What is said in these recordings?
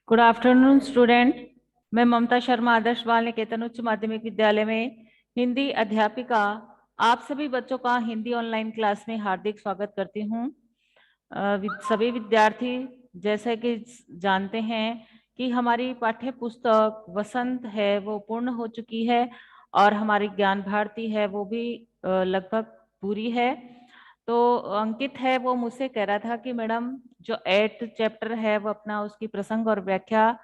Good afternoon student. मैं ममता शर्मा आदर्श बाल निकेतन उच्च माध्यमिक विद्यालय में हिंदी अध्यापिका आप सभी बच्चों का हिंदी ऑनलाइन क्लास में हार्दिक स्वागत करती हूँ। सभी विद्यार्थी जैसे कि जानते हैं कि हमारी पाठ्य पुस्तक वसंत है वो पूर्ण हो चुकी है और हमारी ज्ञान भारती है वो भी लगभग पूरी है। तो अंकित है वो मुझसे कह रहा था कि मैडम जो 8th चैप्टर है वो अपना उसकी प्रसंग और व्याख्या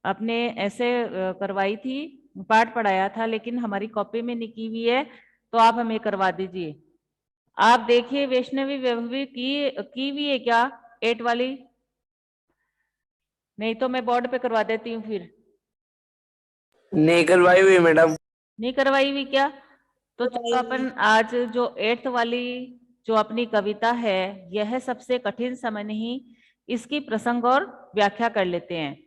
अपने ऐसे करवाई थी, पाठ पढ़ाया था, लेकिन हमारी कॉपी में नहीं की हुई है, तो आप हमें करवा दीजिए। आप देखिए वैष्णवी वैभवी की हुई है क्या 8 वाली? नहीं तो मैं बोर्ड पे करवा देती हूँ फिर। नहीं करवाई हुई मैडम। नहीं करवाई हुई क्या? तो चलो अपन आज जो 8th वाली जो अपनी कविता है, यह सबसे कठिन समय नहीं, इसकी प्रसंग और व्याख्या कर लेते हैं।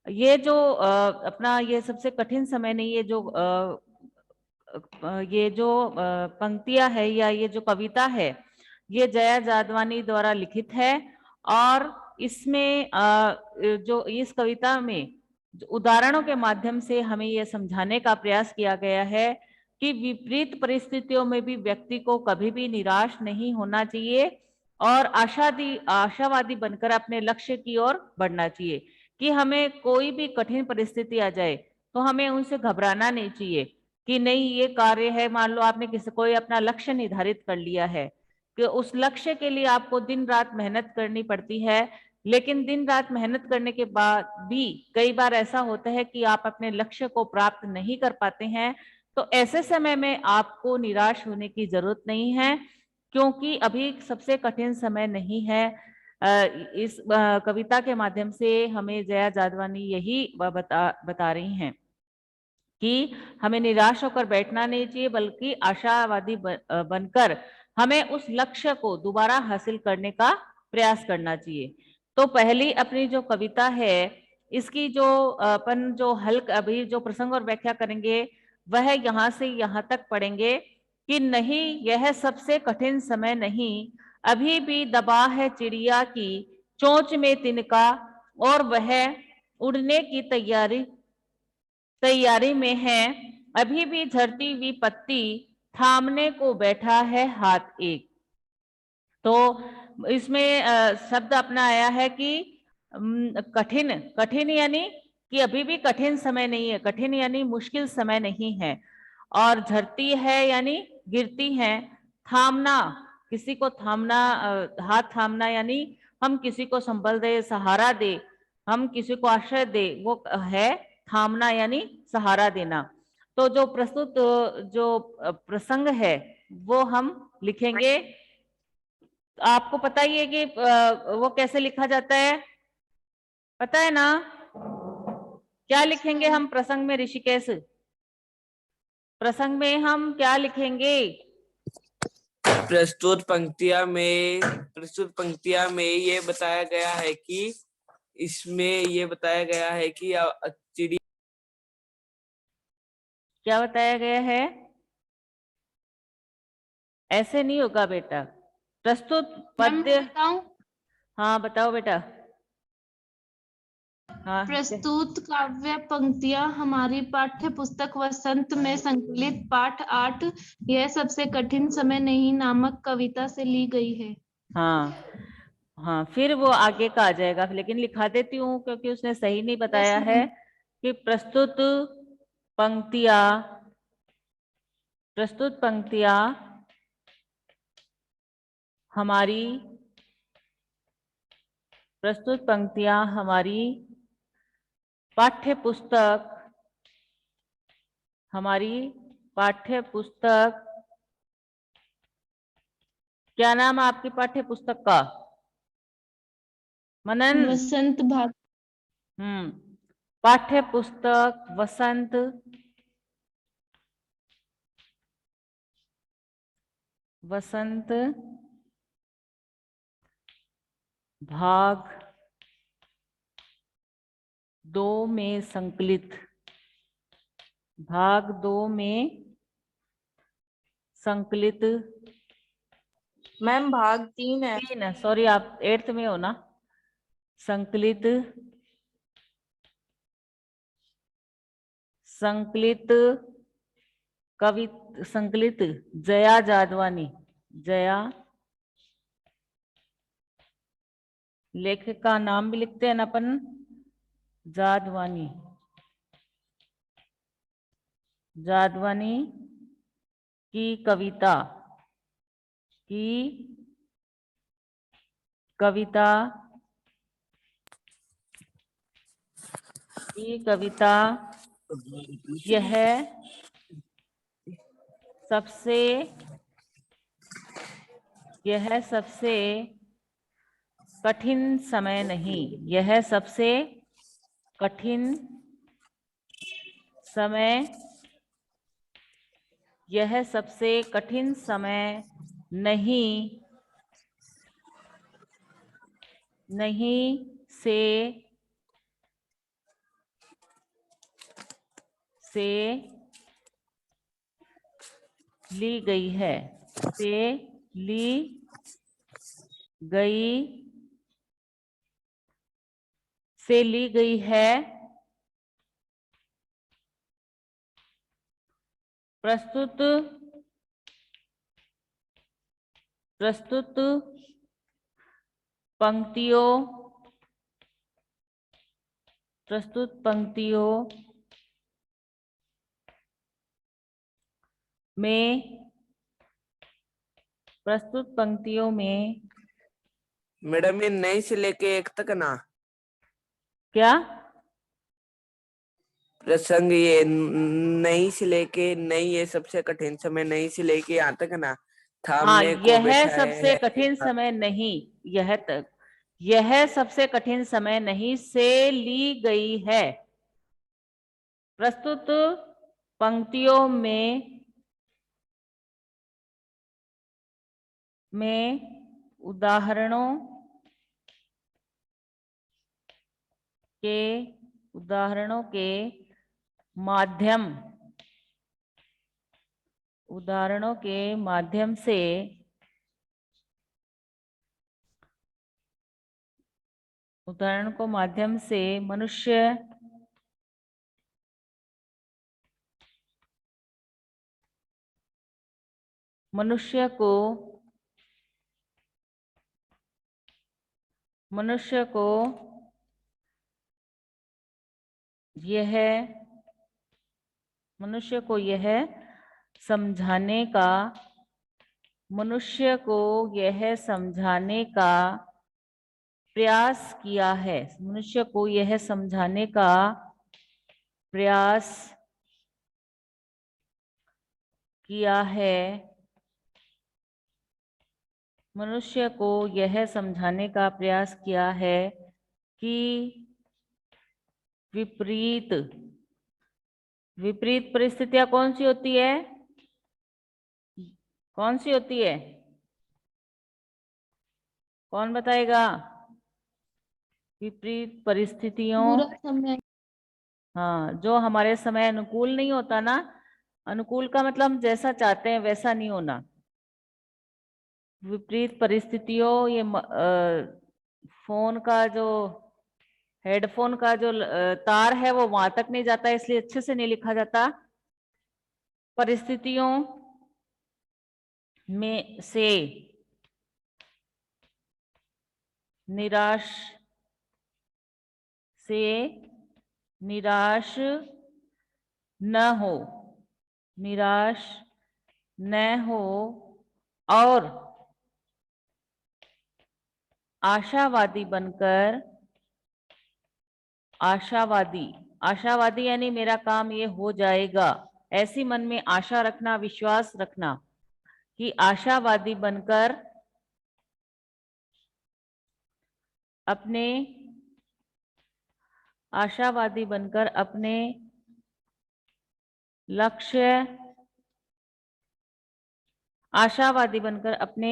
ये जो अपना ये सबसे कठिन समय नहीं, ये जो पंक्तियां है या ये जो कविता है, ये जया जादवानी द्वारा लिखित है। और इसमें जो इस कविता में उदाहरणों के माध्यम से हमें यह समझाने का प्रयास किया गया है कि विपरीत परिस्थितियों में भी व्यक्ति को कभी भी निराश नहीं होना चाहिए और आशावादी बनकर अपने लक्ष्य की ओर बढ़ना चाहिए। कि हमें कोई भी कठिन परिस्थिति आ जाए तो हमें उनसे घबराना नहीं चाहिए कि नहीं ये कार्य है, मान लो आपने किसी कोई अपना लक्ष्य निर्धारित कर लिया है कि उस लक्ष्य के लिए आपको दिन रात मेहनत करनी पड़ती है, लेकिन दिन रात मेहनत करने के बाद भी कई बार ऐसा होता है कि आप अपने लक्ष्य को प्राप्त नहीं कर पाते हैं। तो ऐसे समय में आपको निराश होने की जरूरत नहीं है, क्योंकि अभी सबसे कठिन समय नहीं है। इस कविता के माध्यम से हमें जया जादवानी यही बता रही हैं कि हमें निराश होकर बैठना नहीं चाहिए, बल्कि आशावादी बनकर हमें उस लक्ष्य को दोबारा हासिल करने का प्रयास करना चाहिए। तो पहली अपनी जो कविता है, इसकी जो अपन जो अभी जो प्रसंग और व्याख्या करेंगे वह यहाँ से यहाँ तक पढ़ेंगे कि नहीं यह सबसे कठिन समय नहीं, अभी भी दबा है चिड़िया की चोंच में तिनका, और वह उड़ने की तैयारी में है, अभी भी झरती हुई पत्ती थामने को बैठा है हाथ एक। तो इसमें शब्द अपना आया है कि कठिन कठिन यानी कि अभी भी कठिन समय नहीं है, कठिन यानी मुश्किल समय नहीं है। और झरती है यानी गिरती है। थामना, किसी को थामना, हाथ थामना यानी हम किसी को संबल दे, सहारा दे, हम किसी को आश्रय दे, वो है थामना यानी सहारा देना। तो जो प्रस्तुत जो प्रसंग है वो हम लिखेंगे। आपको पता ही है कि वो कैसे लिखा जाता है, पता है ना? क्या लिखेंगे हम प्रसंग में ऋषिकेश? प्रसंग में हम क्या लिखेंगे? प्रस्तुत पंक्तियां में ये बताया गया है कि इसमें ये बताया गया है कि चिड़ी क्या बताया गया है? ऐसे नहीं होगा बेटा, प्रस्तुत मैम पद्य। बताऊं? हाँ बताओ बेटा। हाँ प्रस्तुत काव्य पंक्तियां हमारी पाठ्य पुस्तक वसंत में संकलित पाठ 8 यह सबसे कठिन समय नहीं नामक कविता से ली गई है। हाँ हाँ, फिर वो आगे का आ जाएगा, लेकिन लिखा देती हूँ क्योंकि उसने सही नहीं बताया है कि पंक्तियां प्रस्तुत पंक्तियां हमारी प्रस्तुत पंक्तियां हमारी पाठ्य पुस्तक हमारी पाठ्य पुस्तक क्या नाम है आपकी पाठ्य पुस्तक का? मनन। वसंत भाग पाठ्य पुस्तक वसंत वसंत भाग 2 में संकलित, भाग 2 में संकलित। मैम भाग 3 है। 3 है, सॉरी आप 8th में हो ना। संकलित संकलित संकलित जया जादवानी। जया, लेखक का नाम भी लिखते हैं ना अपन, जादवानी। जादवानी की कविता यह सबसे कठिन समय नहीं। यह सबसे कठिन समय, यह सबसे कठिन समय नहीं से ली गई है। से ली गई है। प्रस्तुत पंक्तियों में मैडम ये नई से लेके एक तक ना, क्या प्रसंग ये नई से लेके नई, ये सबसे कठिन समय नई से लेके यहाँ तक ना, हाँ, थामने को यह बैठा सबसे है। कठिन समय नहीं, यह तक, यह सबसे कठिन समय नहीं से ली गई है। प्रस्तुत पंक्तियों में उदाहरणों के माध्यम से मनुष्य को यह समझाने का प्रयास किया है। मनुष्य को यह समझाने का प्रयास किया है। मनुष्य को यह समझाने का प्रयास किया है कि विपरीत परिस्थितियां कौन सी होती है? कौन सी होती है? कौन बताएगा? विपरीत परिस्थितियों, बुरा समय। हाँ, जो हमारे समय अनुकूल नहीं होता ना, अनुकूल का मतलब हम जैसा चाहते हैं वैसा नहीं होना। विपरीत परिस्थितियों, ये फोन का जो हेडफोन का जो तार है वो वहां तक नहीं जाता, इसलिए अच्छे से नहीं लिखा जाता। परिस्थितियों में से निराश न हो और आशावादी यानी मेरा काम ये हो जाएगा, ऐसी मन में आशा रखना, विश्वास रखना कि आशावादी बनकर अपने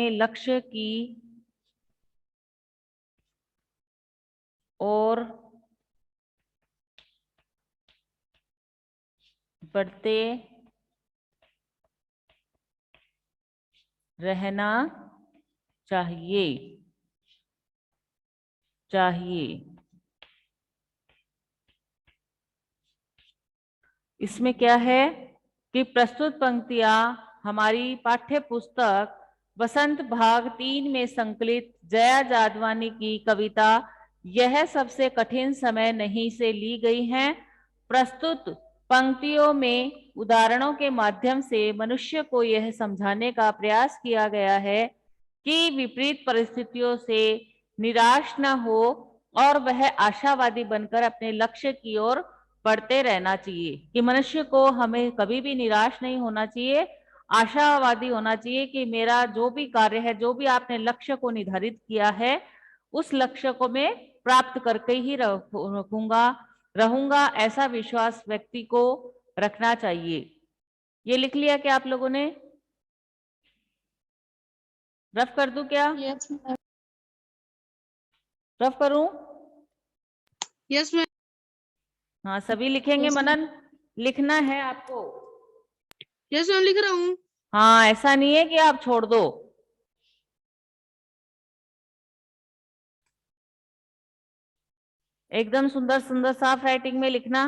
लक्ष्य की ओर बढ़ते रहना चाहिए। इसमें क्या है कि प्रस्तुत पंक्तियां हमारी पाठ्य पुस्तक वसंत भाग 3 में संकलित जया जादवानी की कविता यह सबसे कठिन समय नहीं से ली गई हैं। प्रस्तुत पंक्तियों में उदाहरणों के माध्यम से मनुष्य को यह समझाने का प्रयास किया गया है कि विपरीत परिस्थितियों से निराश न हो और वह आशावादी बनकर अपने लक्ष्य की ओर बढ़ते रहना चाहिए। कि मनुष्य को हमें कभी भी निराश नहीं होना चाहिए, आशावादी होना चाहिए कि मेरा जो भी कार्य है, जो भी आपने लक्ष्य को निर्धारित किया है, उस लक्ष्य को मैं प्राप्त करके ही रहूंगा, ऐसा विश्वास व्यक्ति को रखना चाहिए। ये लिख लिया क्या आप लोगों ने? रफ कर दूं क्या? Yes ma'am. रफ करूं? Yes ma'am. हाँ, सभी लिखेंगे। Yes, मनन लिखना है आपको। यस मैम, लिख रहा हूँ। हाँ, ऐसा नहीं है कि आप छोड़ दो। एकदम सुंदर सुंदर साफ राइटिंग में लिखना।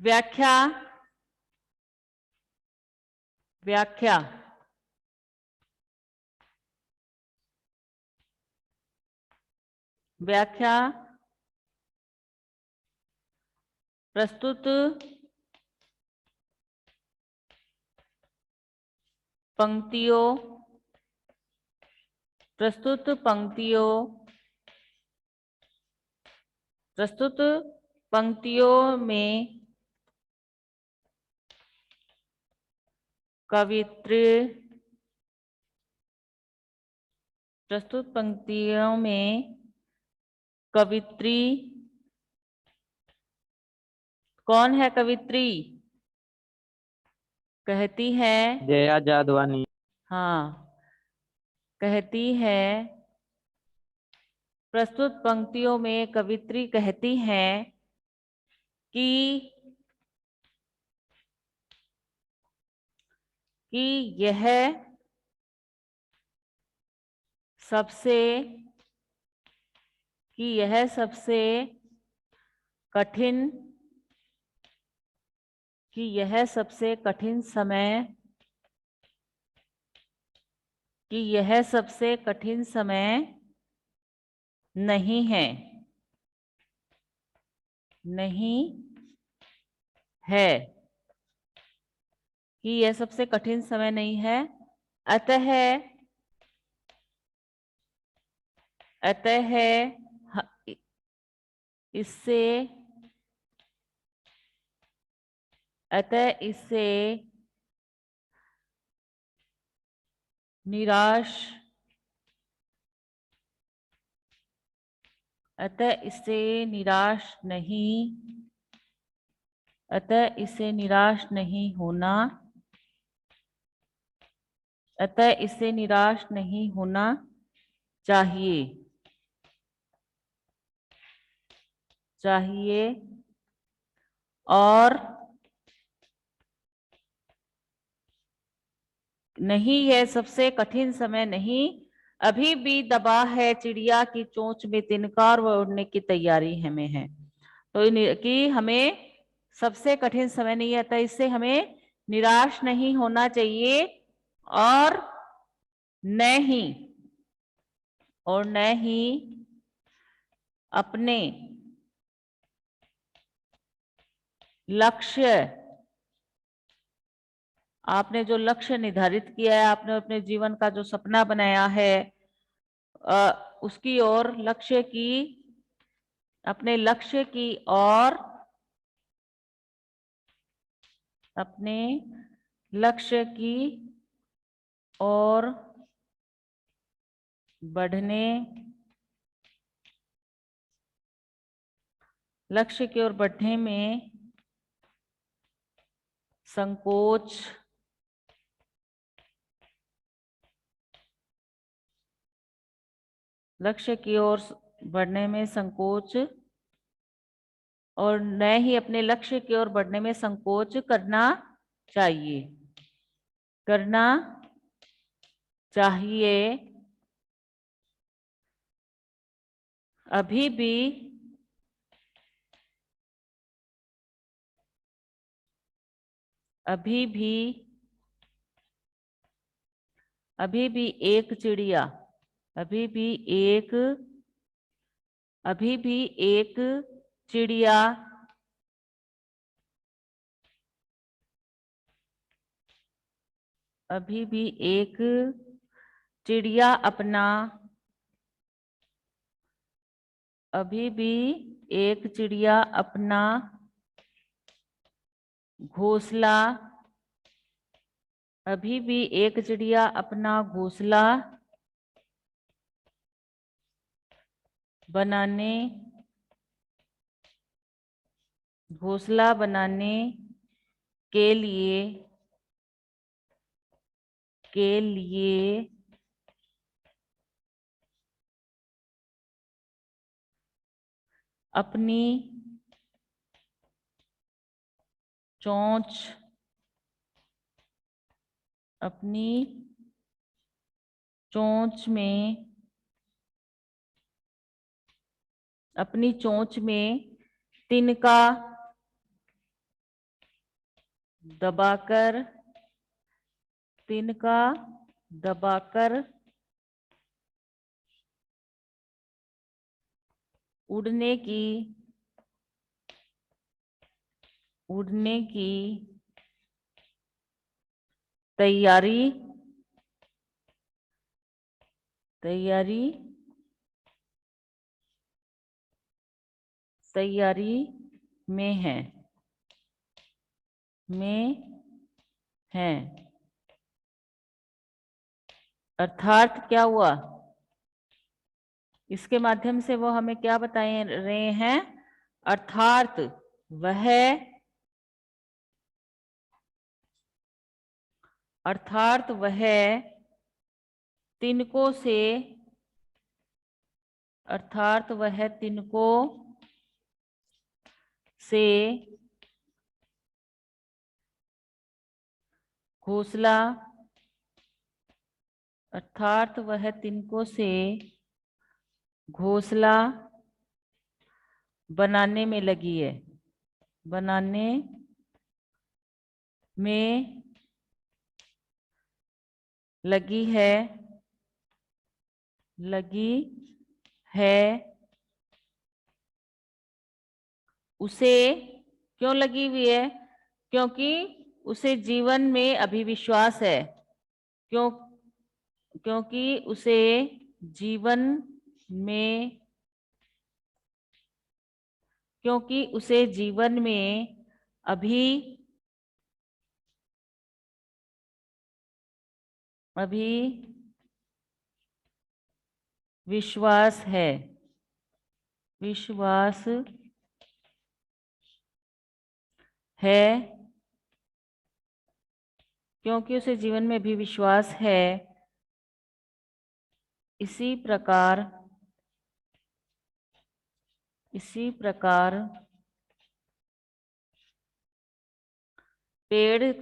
व्याख्या व्याख्या व्याख्या प्रस्तुत पंक्तियों में कवित्री कौन है? कवित्री कहती है जया जादवानी। हाँ, कहती है प्रस्तुत पंक्तियों में कवित्री कहती है कि यह सबसे कठिन समय नहीं है कि यह सबसे कठिन समय नहीं है। अतः इससे निराश नहीं होना चाहिए और नहीं, यह सबसे कठिन समय नहीं, अभी भी दबा है चिड़िया की चोंच में तिनका और वह उड़ने की तैयारी में है। तो कि हमें सबसे कठिन समय नहीं आता, इससे हमें निराश नहीं होना चाहिए और न ही अपने लक्ष्य, आपने जो लक्ष्य निर्धारित किया है, आपने अपने जीवन का जो सपना बनाया है, उसकी ओर अपने लक्ष्य की ओर बढ़ने में संकोच और न ही अपने लक्ष्य की ओर बढ़ने में संकोच करना चाहिए। अभी भी अभी भी एक चिड़िया, अभी भी एक चिड़िया अभी भी एक चिड़िया अपना घोंसला अभी भी एक चिड़िया अपना घोंसला बनाने के लिए अपनी चोंच में तिनका दबाकर उड़ने की तैयारी में है। अर्थात क्या हुआ, इसके माध्यम से वो हमें क्या बता रहे हैं, अर्थात वह तिनकों से घोंसला बनाने में लगी है। उसे क्यों लगी हुई है, क्योंकि उसे जीवन में अभिविश्वास है, क्योंकि उसे जीवन में अभी विश्वास है, क्योंकि उसे जीवन में भी विश्वास है। इसी प्रकार पेड़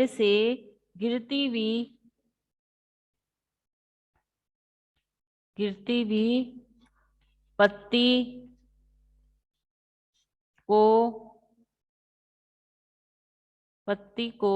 से गिरती हुई पत्ती को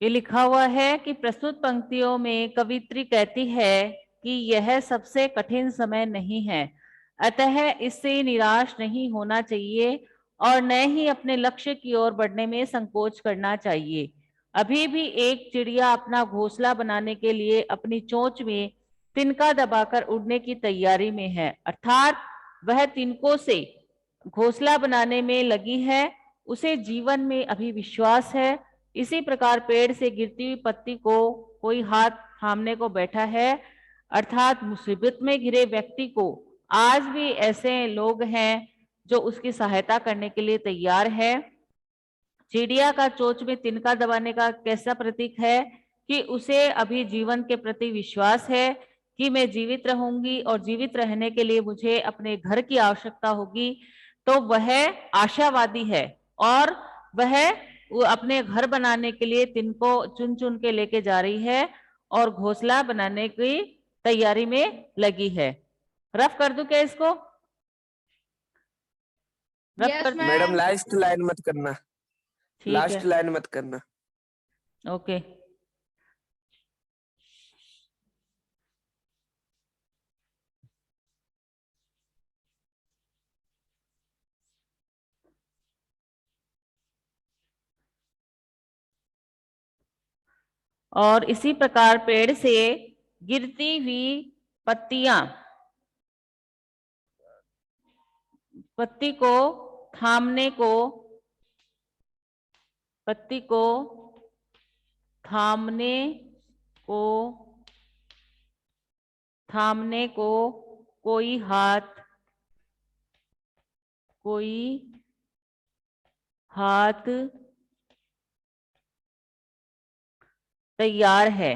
ये लिखा हुआ है कि प्रस्तुत पंक्तियों में कवित्री कहती है कि यह सबसे कठिन समय नहीं है, अतः इससे निराश नहीं होना चाहिए और न ही अपने लक्ष्य की ओर बढ़ने में संकोच करना चाहिए। अभी भी एक चिड़िया अपना घोंसला बनाने के लिए अपनी चोंच में तिनका दबाकर उड़ने की तैयारी में है, अर्थात वह तिनकों से घोंसला बनाने में लगी है, उसे जीवन में अभी विश्वास है। इसी प्रकार पेड़ से गिरती हुई पत्ती को कोई हाथ थामने को बैठा है, अर्थात मुसीबत में घिरे व्यक्ति को आज भी ऐसे लोग हैं जो उसकी सहायता करने के लिए तैयार है। चिड़िया का चोंच में तिनका दबाने का कैसा प्रतीक है कि उसे अभी जीवन के प्रति विश्वास है कि मैं जीवित रहूंगी और जीवित रहने के लिए मुझे अपने घर की आवश्यकता होगी, तो वह आशावादी है और वह अपने घर बनाने के लिए तिनको चुन चुन के लेके जा रही है और घोंसला बनाने की तैयारी में लगी है। रफ कर दूं क्या इसको? रफ Yes, कर? ma'am. मैडम लास्ट लाइन मत करना, ठीक लास्ट है, लाइन मत करना। ओके। और इसी प्रकार पेड़ से गिरती हुई पत्तियां पत्ती को थामने को पत्ती को थामने को थामने को कोई हाथ तैयार है।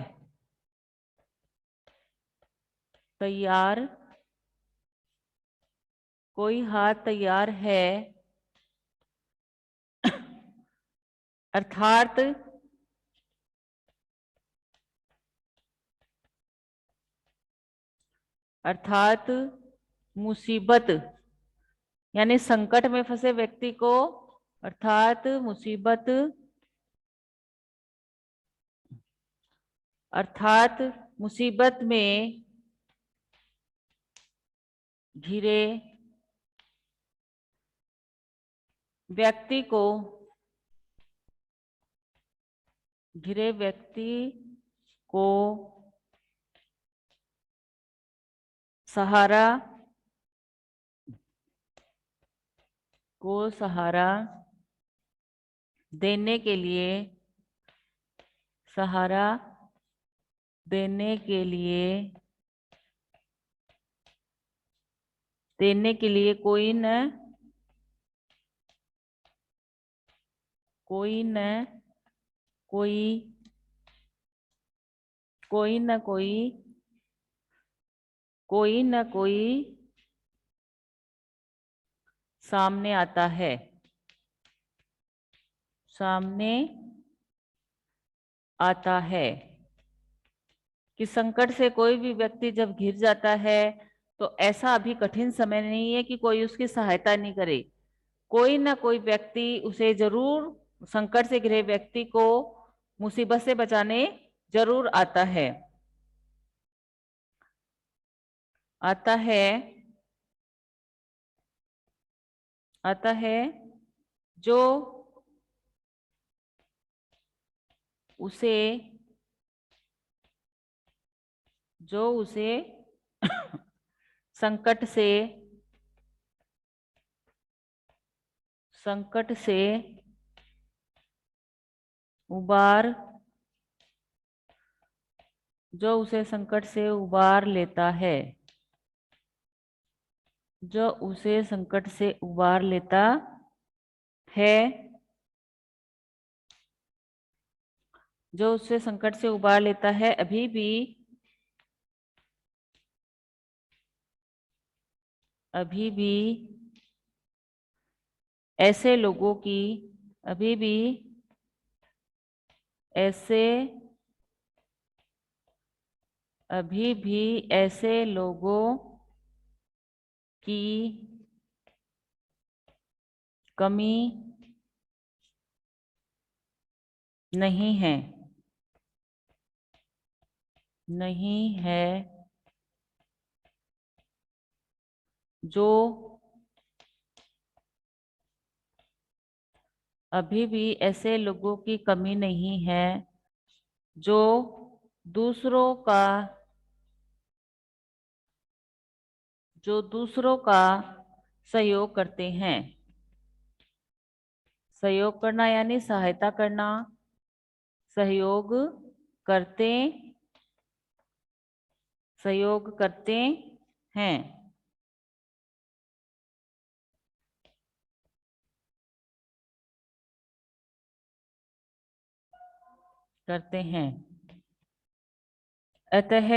तैयार कोई हाथ तैयार है, अर्थात अर्थात मुसीबत यानी संकट में फंसे व्यक्ति को, अर्थात मुसीबत में घिरे व्यक्ति को सहारा देने के लिए कोई न कोई सामने आता है। कि संकट से कोई भी व्यक्ति जब घिर जाता है तो ऐसा अभी कठिन समय नहीं है कि कोई उसकी सहायता नहीं करे। कोई ना कोई व्यक्ति उसे जरूर, संकट से घिरे व्यक्ति को मुसीबत से बचाने जरूर आता है। जो उसे संकट से उबार लेता है। अभी भी ऐसे लोगों की कमी नहीं है जो अभी भी ऐसे लोगों की कमी नहीं है जो दूसरों का सहयोग करते हैं। सहयोग करना यानी सहायता करना, सहयोग करते हैं। अतः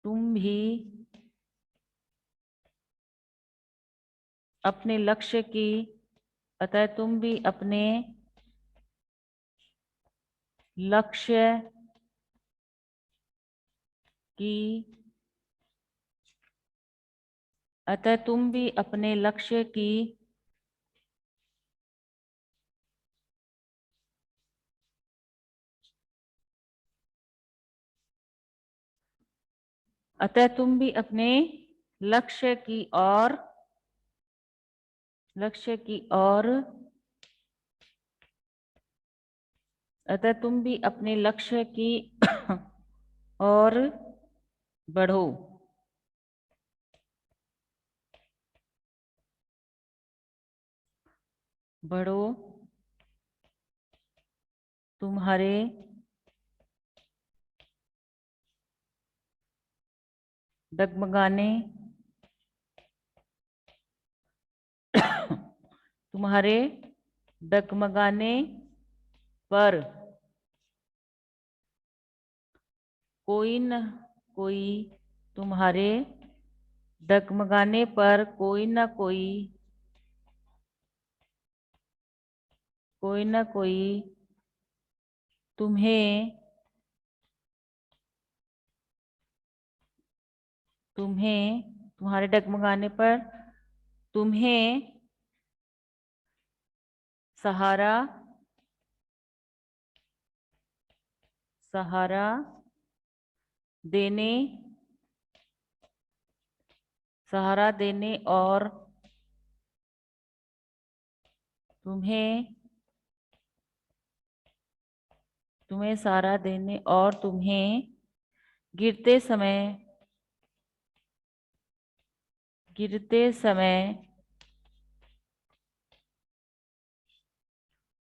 तुम भी अपने लक्ष्य की, अतः तुम भी अपने लक्ष्य की, अतः तुम भी अपने लक्ष्य की अतः तुम भी अपने लक्ष्य की ओर अतः तुम भी अपने लक्ष्य की ओर बढ़ो। बढ़ो, तुम्हारे डगमगाने तुम्हारे डगमगाने पर कोई न कोई, तुम्हारे डगमगाने पर कोई न कोई तुम्हें तुम्हारे डगमगाने पर तुम्हें सहारा देने और तुम्हें सहारा देने और तुम्हें गिरते समय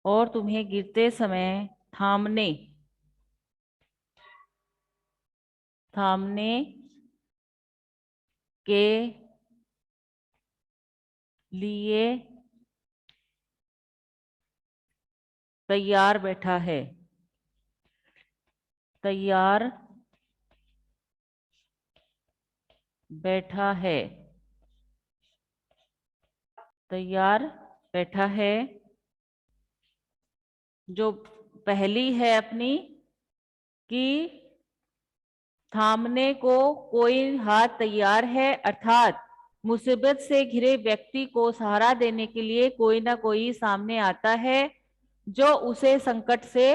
और तुम्हें गिरते समय थामने के लिए तैयार बैठा है। तैयार बैठा है। जो पहली है अपनी कि थामने को कोई हाथ तैयार है, अर्थात मुसीबत से घिरे व्यक्ति को सहारा देने के लिए कोई ना कोई सामने आता है जो उसे संकट से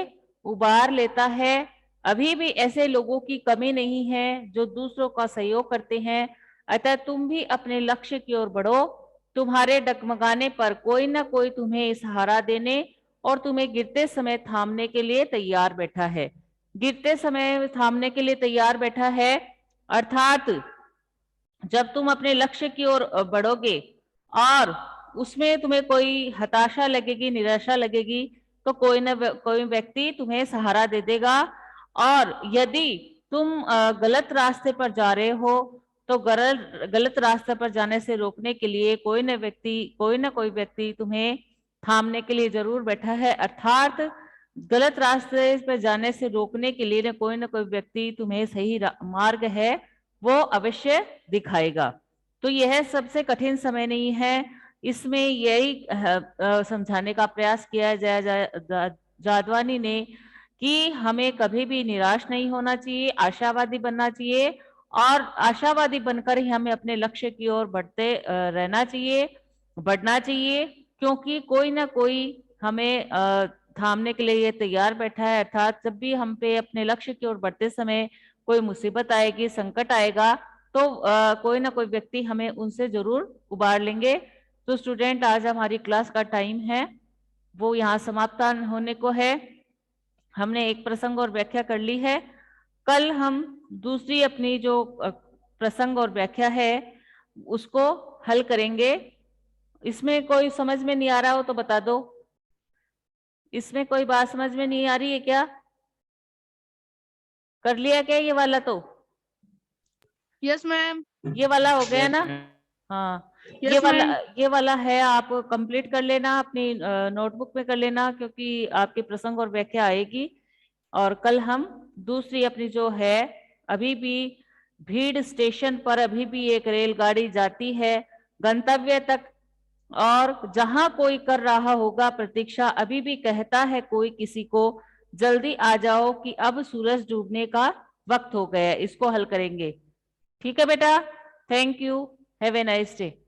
उबार लेता है। अभी भी ऐसे लोगों की कमी नहीं है जो दूसरों का सहयोग करते हैं। अतः तुम भी अपने लक्ष्य की ओर बढ़ो। तुम्हारे डगमगाने पर कोई ना कोई तुम्हें सहारा देने और तुम्हें गिरते समय थामने के लिए तैयार बैठा है। गिरते समय थामने के लिए तैयार बैठा है, अर्थात जब तुम अपने लक्ष्य की ओर बढ़ोगे और उसमें तुम्हें कोई हताशा लगेगी, निराशा लगेगी, तो कोई ना कोई व्यक्ति तुम्हें सहारा दे देगा। और यदि तुम गलत रास्ते पर जा रहे हो तो गलत रास्ते पर जाने से रोकने के लिए कोई ना कोई व्यक्ति तुम्हें थामने के लिए जरूर बैठा है। अर्थात गलत रास्ते पर जाने से रोकने के लिए ना कोई व्यक्ति तुम्हें सही मार्ग है वो अवश्य दिखाएगा। तो यह सबसे कठिन समय नहीं है। इसमें यही समझाने का प्रयास किया जादवानी ने कि हमें कभी भी निराश नहीं होना चाहिए, आशावादी बनना चाहिए और आशावादी बनकर ही हमें अपने लक्ष्य की ओर बढ़ना चाहिए, क्योंकि कोई ना कोई हमें थामने के लिए तैयार बैठा है। अर्थात जब भी हम पे अपने लक्ष्य की ओर बढ़ते समय कोई मुसीबत आएगी, संकट आएगा, तो कोई ना कोई व्यक्ति हमें उनसे जरूर उबार लेंगे। तो स्टूडेंट, आज हमारी क्लास का टाइम है वो यहाँ समाप्त होने को है। हमने एक प्रसंग और व्याख्या कर ली है। कल हम दूसरी अपनी जो प्रसंग और व्याख्या है उसको हल करेंगे। इसमें कोई समझ में नहीं आ रहा हो तो बता दो। इसमें कोई बात समझ में नहीं आ रही है क्या? कर लिया क्या ये वाला? तो यस मैम। ये वाला हो गया ना? हाँ, ये वाला है, आप कंप्लीट कर लेना, अपनी नोटबुक में कर लेना, क्योंकि आपके प्रसंग और व्याख्या आएगी। और कल हम दूसरी अपनी जो है, अभी भी भीड़ स्टेशन पर अभी भी एक रेलगाड़ी जाती है गंतव्य तक, और जहां कोई कर रहा होगा प्रतीक्षा, अभी भी कहता है कोई किसी को, जल्दी आ जाओ कि अब सूरज डूबने का वक्त हो गया है। इसको हल करेंगे। ठीक है बेटा, thank you, have a nice day.